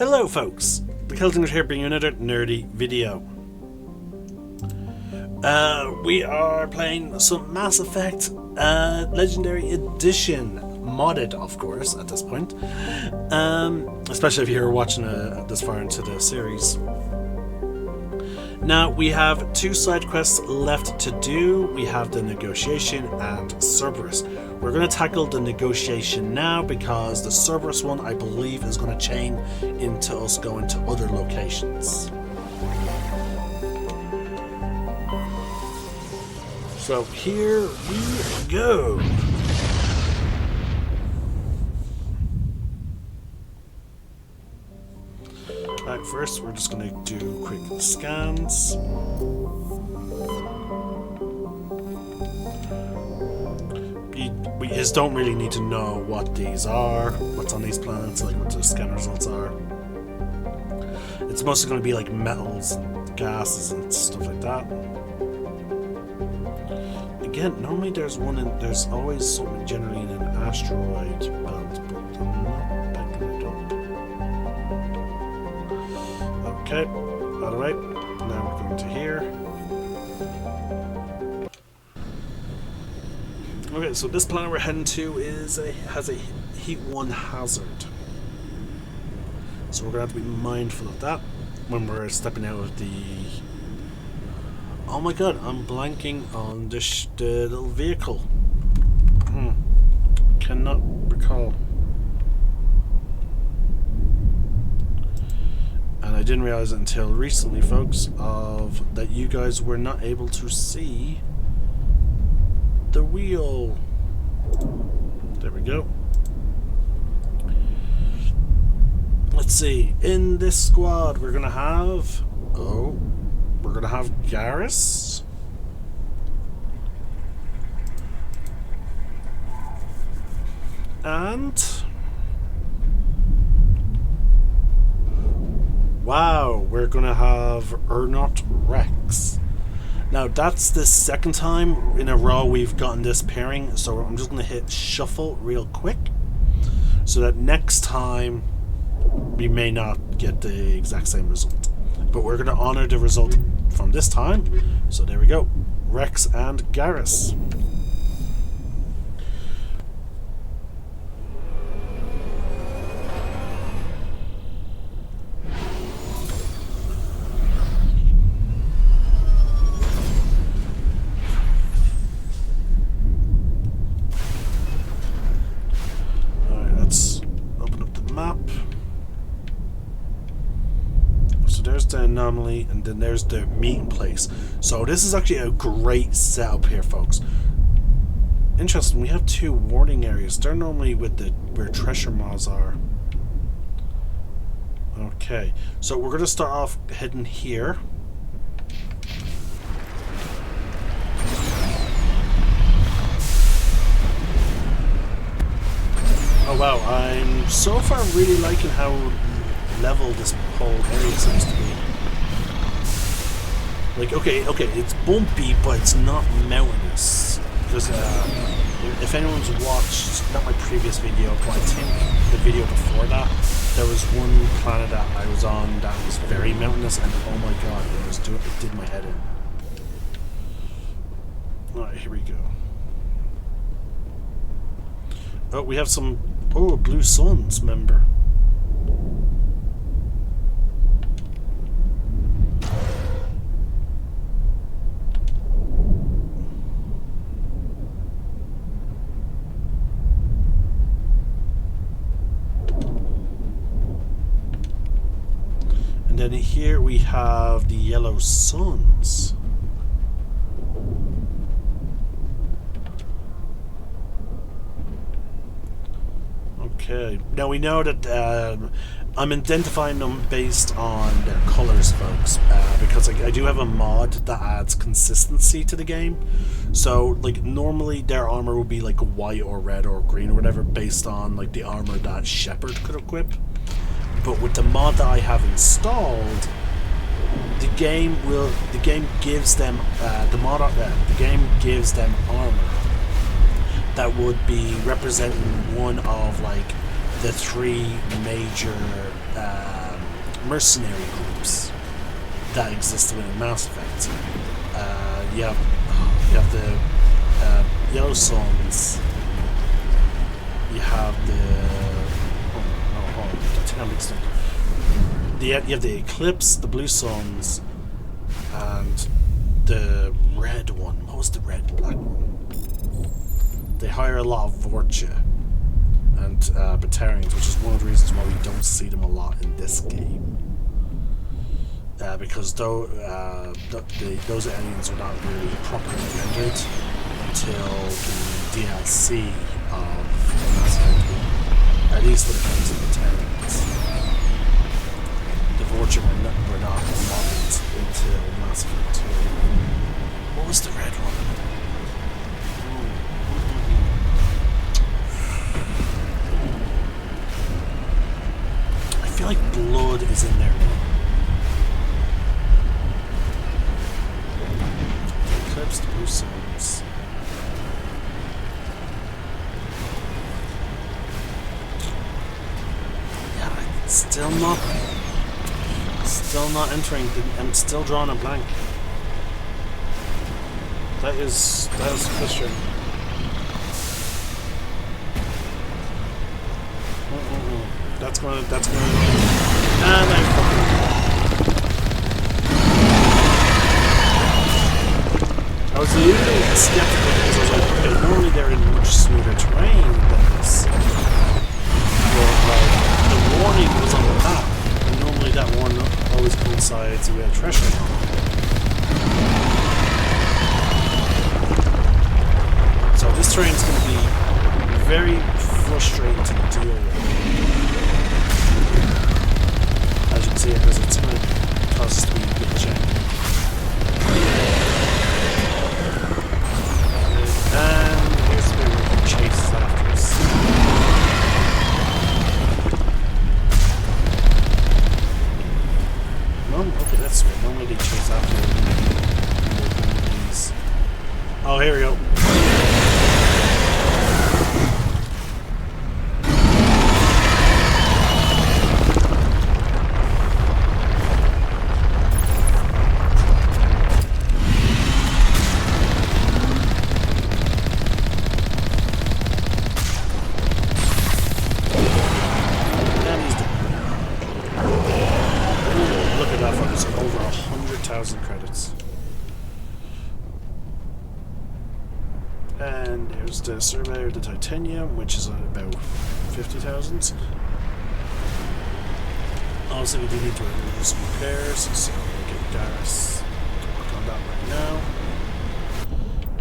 Hello folks, the Kelting here bringing you another nerdy video. We are playing some Mass Effect Legendary Edition, modded of course at this point, especially if you're watching this far into the series. Now we have two side quests left to do. We have the negotiation and Cerberus. We're going to tackle the negotiation now because the Cerberus one, I believe, is going to chain into us going to other locations. So here we go. Alright, first we're just going to do quick scans. We just don't really need to know what these are, what's on these planets, like what the scan results are. It's mostly going to be like metals and gases and stuff like that. Again, normally there's always something generally in an asteroid belt, but I'm not picking it up. Okay, alright, now we're going to here. Okay, so this planet we're heading to has a heat 1 hazard. So we're going to have to be mindful of that when we're stepping out of the... Oh my god, I'm blanking on the little vehicle. Cannot recall. And I didn't realize it until recently, folks, that you guys were not able to see the wheel. There we go. Let's see. In this squad, we're gonna have Garrus. And wow, we're gonna have Ernot Rex. Now that's the second time in a row we've gotten this pairing, so I'm just going to hit shuffle real quick so that next time we may not get the exact same result. But we're going to honor the result from this time. So there we go. Rex and Garrus. The anomaly, and then there's the meeting place. So this is actually a great setup here, folks. Interesting, we have two warning areas. They're normally with where treasure moths are. Okay, so we're going to start off heading here. Oh wow, I'm so far really liking how level this whole area seems to be. Like, okay, it's bumpy, but it's not mountainous. Because if anyone's watched, not my previous video, but I think the video before that, there was one planet that I was on that was very mountainous, and oh my god, it did my head in. Alright, here we go. Oh, we have a Blue Suns member. And then here we have the Yellow Suns. Okay, now we know that I'm identifying them based on their colors, folks, because I do have a mod that adds consistency to the game. So, like, normally their armor would be like white or red or green or whatever, based on like the armor that Shepard could equip. But with the mod that I have installed, the game gives them armor that would be representing one of like the three major mercenary groups that existed in Mass Effect. You have the Yellow Suns. You have the I think I'm mixed up. You have the Eclipse, the Blue Suns, and the red one. What was the red and black one? They hire a lot of Vorcha and Batarians, which is one of the reasons why we don't see them a lot in this game. Because those aliens were not really properly rendered until the DLC of Mass Effect 1, at least when it comes to Batarians. The Vorcha were not modeled until Mass Effect 2. What was the red one? I feel like blood is in there now. The Eclipse, the Blue Suns. Yeah, still not entering. I'm still drawing a blank. That is frustrating. That's gonna. And I was a little skeptical because I was like, okay, normally they're in much smoother terrain than this. But like, the warning was on the map, and normally that one always coincides with a treasure map. So this terrain's going to be very frustrating to deal with. As you can see, because it's going to cause us to be a bit janky. And here's the bit where he chases after us. Okay, that's sweet. Normally they chase after us. Oh, here we go. And there's the Surveyor of the Titanium, which is at about 50,000. Obviously, we do need to do some repairs, so we'll get Garrus to work on that right now.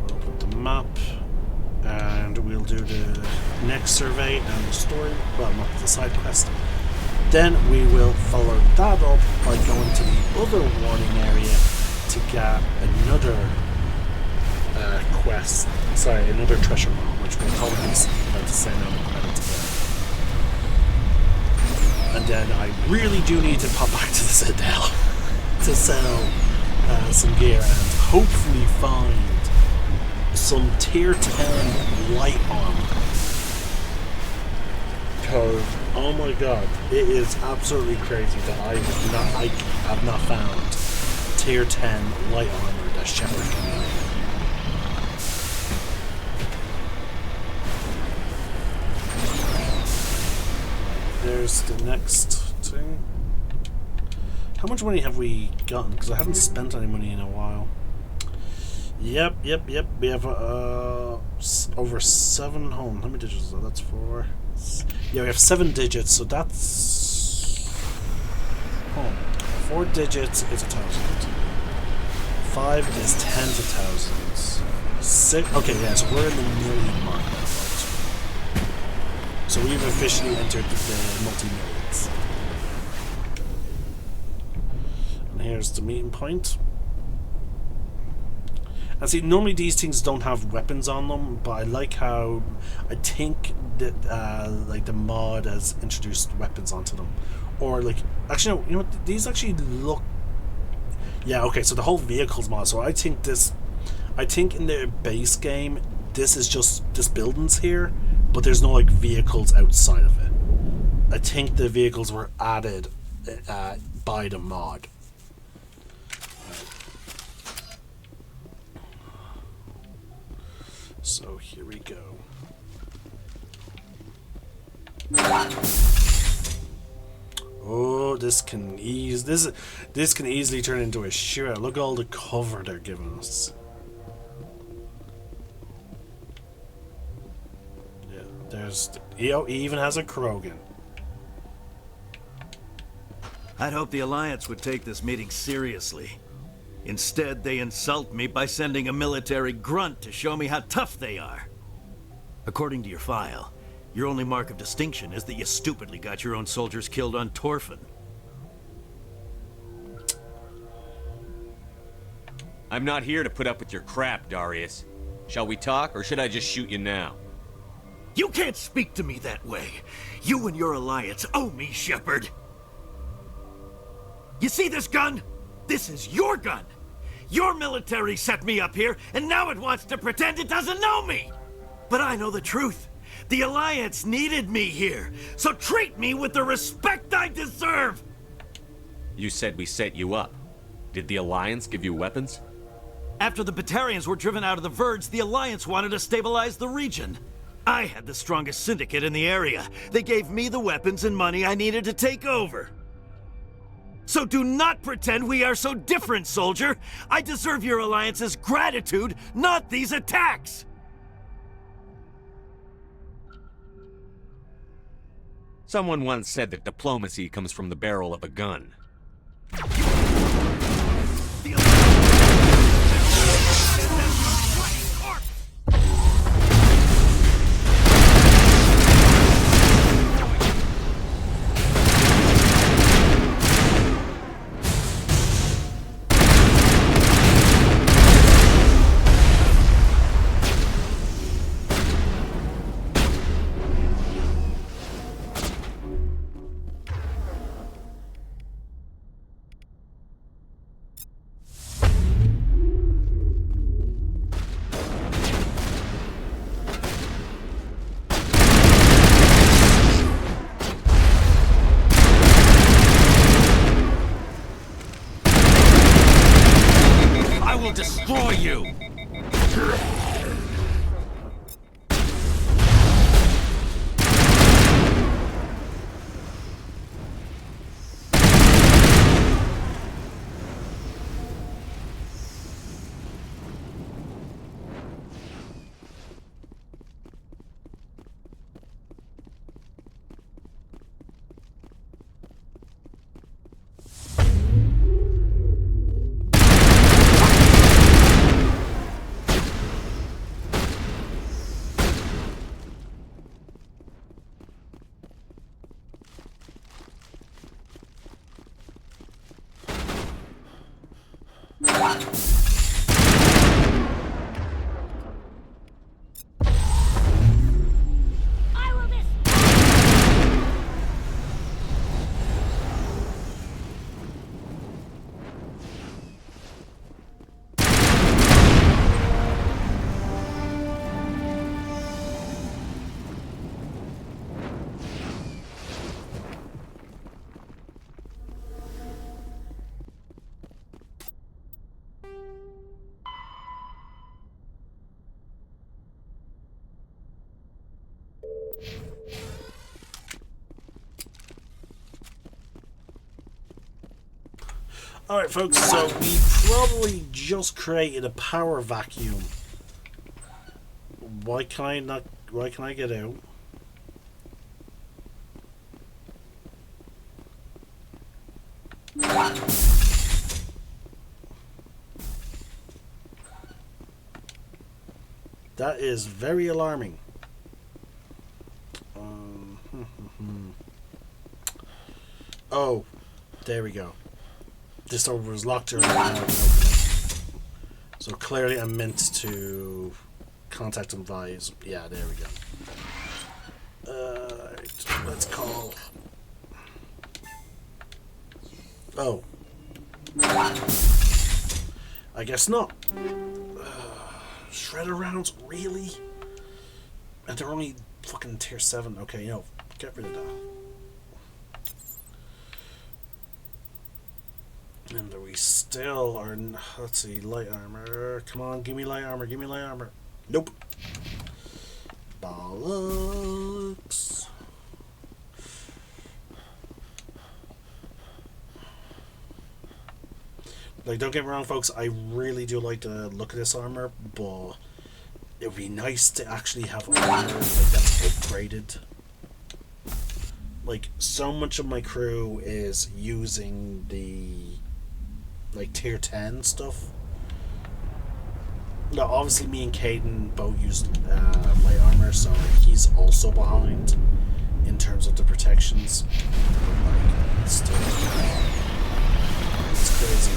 We'll open the map, and we'll do the next survey and the story. Well, not the side quest. Then we will follow that up by going to the other warning area to get another quest. Sorry, another treasure map, which we'll probably be about to send out a credit to. And then I really do need to pop back to the Citadel to sell some gear and hopefully find some tier 10 light armor. Because, oh my god, it is absolutely crazy that I have not found tier 10 light armor that Shepard can make. There's the next thing. How much money have we gotten? Because I haven't spent any money in a while. Yep. We have over 7 home. How many digits is that? That's 4. Yeah, we have 7 digits, so that's home. 4 digits is 1,000. 5 is tens of thousands. 6. Okay, yeah. So we're in the million mark now, folks. So we've officially entered the multi-millions. And here's the meeting point. And see, normally these things don't have weapons on them, but I like how I think that like the mod has introduced weapons onto them, or like actually no, you know what, these actually look. Yeah, okay, so the whole vehicles mod. So I think in the base game, this is just this buildings here, but there's no like vehicles outside of it. I think the vehicles were added by the mod. So here we go. Oh, this can easily turn into a shootout. Look at all the cover they're giving us. Yeah, there's he even has a Krogan. I'd hope the Alliance would take this meeting seriously. Instead, they insult me by sending a military grunt to show me how tough they are. According to your file, your only mark of distinction is that you stupidly got your own soldiers killed on Torfin. I'm not here to put up with your crap, Darius. Shall we talk, or should I just shoot you now? You can't speak to me that way. You and your Alliance owe me, Shepard. You see this gun? This is your gun. Your military set me up here, and now it wants to pretend it doesn't know me. But I know the truth. The Alliance needed me here, so treat me with the respect I deserve! You said we set you up. Did the Alliance give you weapons? After the Batarians were driven out of the Verge, the Alliance wanted to stabilize the region. I had the strongest syndicate in the area. They gave me the weapons and money I needed to take over. So do not pretend we are so different, soldier! I deserve your Alliance's gratitude, not these attacks! Someone once said that diplomacy comes from the barrel of a gun. Destroy you! Alright folks, so we probably just created a power vacuum. Why can I get out? That is very alarming. Oh, there we go. This door was locked earlier. Now I can open it. So clearly I'm meant to contact them via... Yeah, there we go. Right, let's call... Oh. I guess not. Shredder rounds? Really? And they're only fucking tier 7. Okay, no. Get rid of that. And we still are. Let's see, light armor. Come on, give me light armor. Give me light armor. Nope. Bollocks. Like, don't get me wrong, folks. I really do like the look of this armor, but it would be nice to actually have armor like that's upgraded. Like, so much of my crew is using the like tier 10 stuff. No, obviously me and Caden both use light armor, so he's also behind in terms of the protections. But like, still, it's crazy.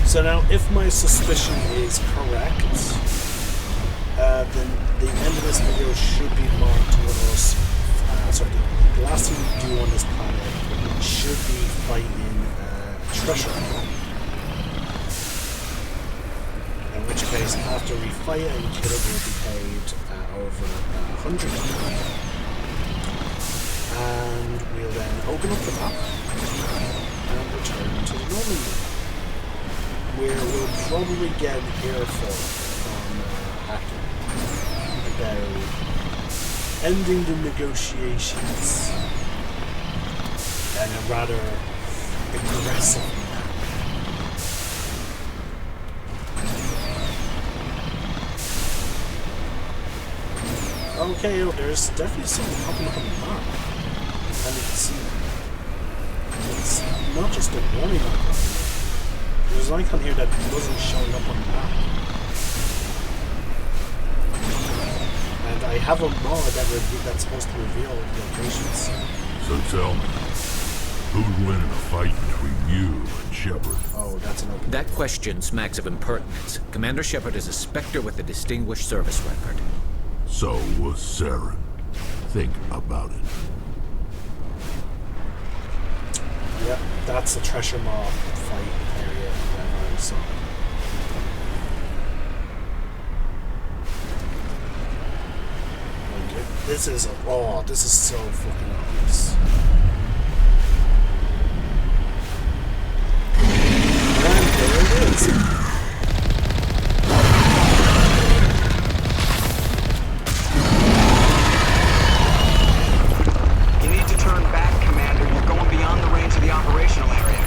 So now, if my suspicion is correct, then the end of this video should be marked with us. Sorry, the last thing we do on this planet should be fighting treasure. In which case, after we fight it and kill it, we'll be paid over 100. And we'll then open up the map and return to the Normandy, where we'll probably get an earful from Hacker about ending the negotiations in a rather aggressive manner. Okay, oh, there's definitely something popping up on the map, and you can see it's not just a warning icon. There's an icon here that wasn't showing up on the map. And I have a mod that's supposed to reveal the locations. So tell me, who'd win in a fight between you and Shepard? Oh, that's an open. That question smacks of impertinence. Commander Shepard is a Spectre with a distinguished service record. So was Saren. Think about it. Yep, that's the treasure mob fight area that I saw. Like, this is so fucking obvious. And there it is. You need to turn back, Commander. You're going beyond the range of the operational area.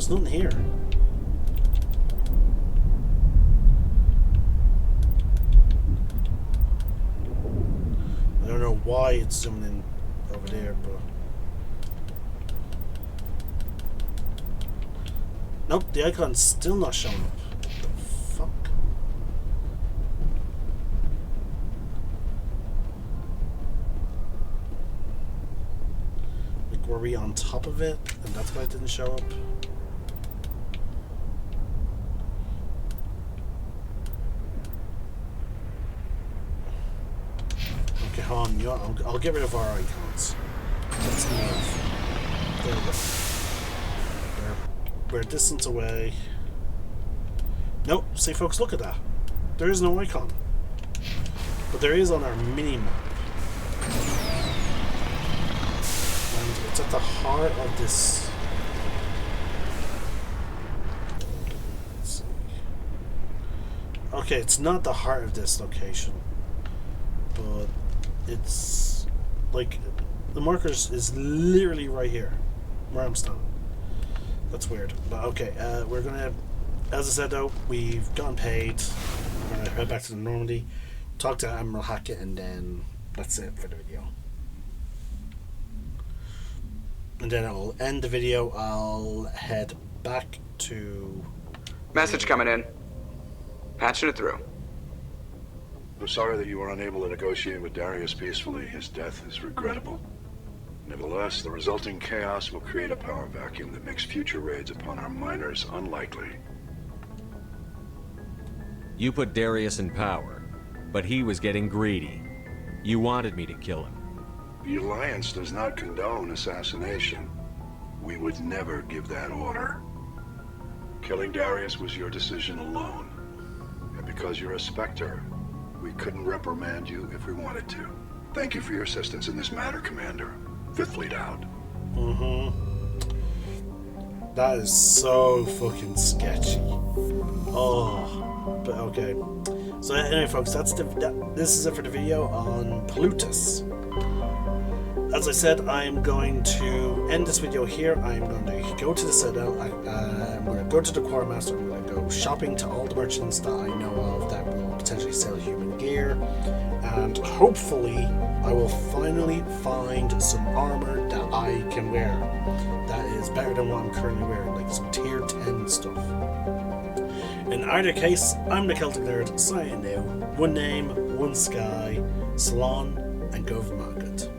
Nothing here. I don't know why it's zooming in over there, but nope, the icon's still not showing up. What the fuck? Like, were we on top of it and that's why it didn't show up? Okay, hold on. I'll get rid of our icons. Let's move. There we go. We're a distance away. Nope. See, folks, look at that. There is no icon. But there is on our mini-map. And it's at the heart of this... Let's see. Okay, it's not the heart of this location, but it's like the markers is literally right here where I'm standing. That's weird, but okay. We're gonna, as I said though, we've gotten paid. We're gonna head back to the Normandy, talk to Admiral Hackett, and then that's it for the video. And then I'll end the video. I'll head back to. Message coming in. Patching it through. I'm sorry that you were unable to negotiate with Darius peacefully. His death is regrettable. Nevertheless, the resulting chaos will create a power vacuum that makes future raids upon our miners unlikely. You put Darius in power, but he was getting greedy. You wanted me to kill him. The Alliance does not condone assassination. We would never give that order. Killing Darius was your decision alone. And because you're a Spectre, we couldn't reprimand you if we wanted to. Thank you for your assistance in this matter, Commander. Fifth Fleet out. That is so fucking sketchy. Oh, but okay. So anyway, folks, this is it for the video on Plutus. As I said, I'm going to end this video here. I'm going to go to the Citadel. I'm going to go to the Quartermaster. I'm going to go shopping to all the merchants that I know of that will potentially sell human gear. And hopefully, I will finally find some armor that I can wear that is better than what I'm currently wearing, like some tier 10 stuff. In either case, I'm the Celtic Nerd, signing now. One name, one sky, Salon, and go for market.